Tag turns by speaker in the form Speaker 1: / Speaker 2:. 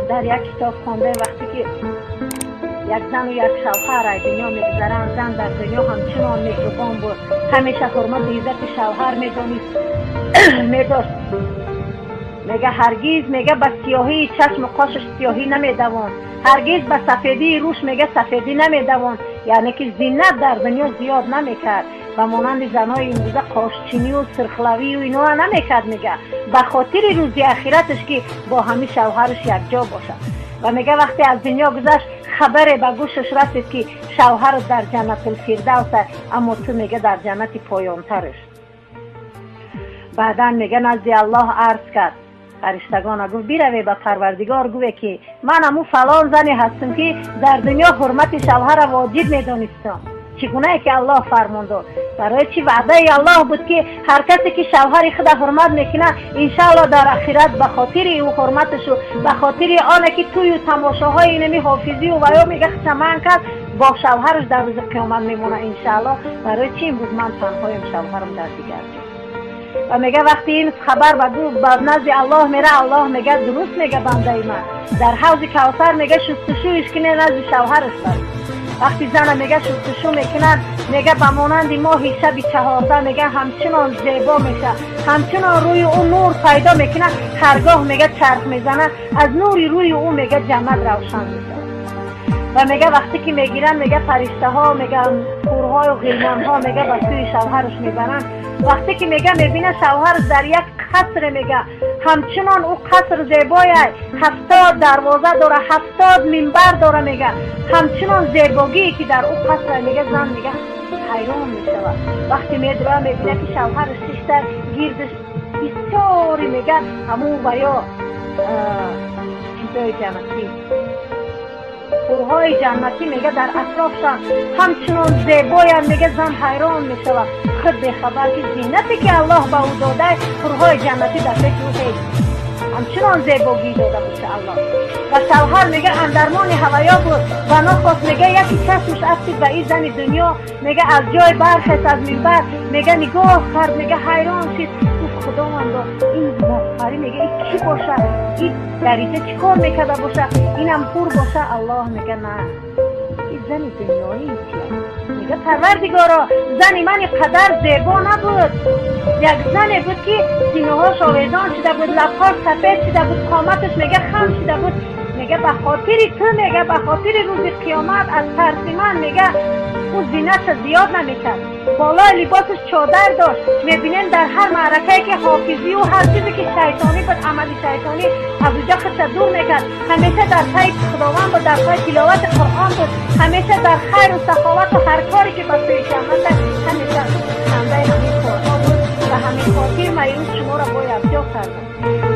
Speaker 1: در یک کتاب خونده وقتی که یک زن و یک شوهر از دنیا میگذرند، زن در دنیا همچنان مهربان بود، همیشه حرمت عزت شوهر میداشت. میگه هرگز میگه به سیاهی چشم و قاشش سیاهی نمیدوان، هرگز به سفیدی روش میگه سفیدی نمیدوان، یعنی که زینت در دنیا زیاد نمیکرد و مانند زنای امروزه قاشچینی و سرخلوی و اینا نمیکرد. میگه به خاطر روزی آخرتش که با همه شوهرش یک جا باشه. و میگه وقتی از دنیا گذشت خبر به گوشش رسید که شوهر در جنت الفردوس، اما تو میگه در جنت پایانترش. بعدا میگه نزد الله عرض کرد، فرشتگان گفت بیروی به پروردگار گوی که من امو فلان زنی هستم که در دنیا حرمت شوهر واجب میدانستم. چگونه که الله فرمان داد؟ برای چی وعده الله بود که هر کسی که شوهر خود حرمت میکنه انشاءالله در آخرت به خاطر او حرمتش و به خاطر آنه که توی تماشاهای اینمی حافظی و یا میگه چمن کرد با شوهرش در روز قیامت میمونه انشاءالله. برای چی امروز من تنهایم شوهرم در دیگر جا؟ و میگه وقتی این خبر به نزد الله میره، الله میگه درست میگه بنده من در حوض کوثر میگه شستشویش کنه نزد شوهرش برد. وقتی زن میگه شستشو میکنن میگه به مانند ماهی شب 14 میگه همچنان زیبا میشه، همچنان روی اون نور پیدا میکنه، هرگاه میگه چرخ میزنه از نوری روی اون میگه جنت روشن میشه. و میگه وقتی که میگیرن میگه فرشته ها میگه کورهای و غلمان ها میگه به سوی شوهرش میبرن. وقتی که میگه میبینه شوهرش در یک قصر میگه همچنان او قصر زیبایی 70 دروازه داره، 70 منبر داره، میگه همچنان زیبایی که در او قصر میگه زن میگه حیران میشه. وقتی میدره میبینه که شوهرش ششتر گیردش بسیاری میگه همون ویا چیزای جنتی، حورهای جنتی میگه در اطرافشان همچنان زیبایی میگه زن حیران میشه و خود به خبر که زینتی که الله به او داده حورهای جنتی در فکر او هست همچنان زیبایی داده باشه الله. و شوهر میگه اندرمان هوایا بود و نخواست میگه یکی چشمش افتید به این زن دنیا میگه از جای برخست از منبر میگه نگاه کرد میگه حیران شد خدا من این مفخری میگه این کی باشه، این دریجه چی کار میکرده باشه، اینم خور باشه. الله میگه نه این زن دنیایی چیه؟ میگه پروردگارا زنی من قدر زیبا نبود، یک زنی بود که سینه هاش آویزان شده بود، لبهاش سفید شده بود، قامتش میگه خم شده بود. میگه به خاطر تو میگه به خاطر روز قیامت از ترس من میگه او زینت زیاد نمیکرد، بالای لباسش چادر داشت. میبینین در هر معرکه که حافظی و هر چیزی که شیطانی بود، عملی شیطانی از اونجا خودش دور میکرد، همیشه در پای خداوند بود، در پای تلاوت قرآن بود، همیشه در خیر و سخاوت و هر کاری که به سوی جنت همیشه خنده همین کارها بود و همین خاطر من شما را باید جا کردم.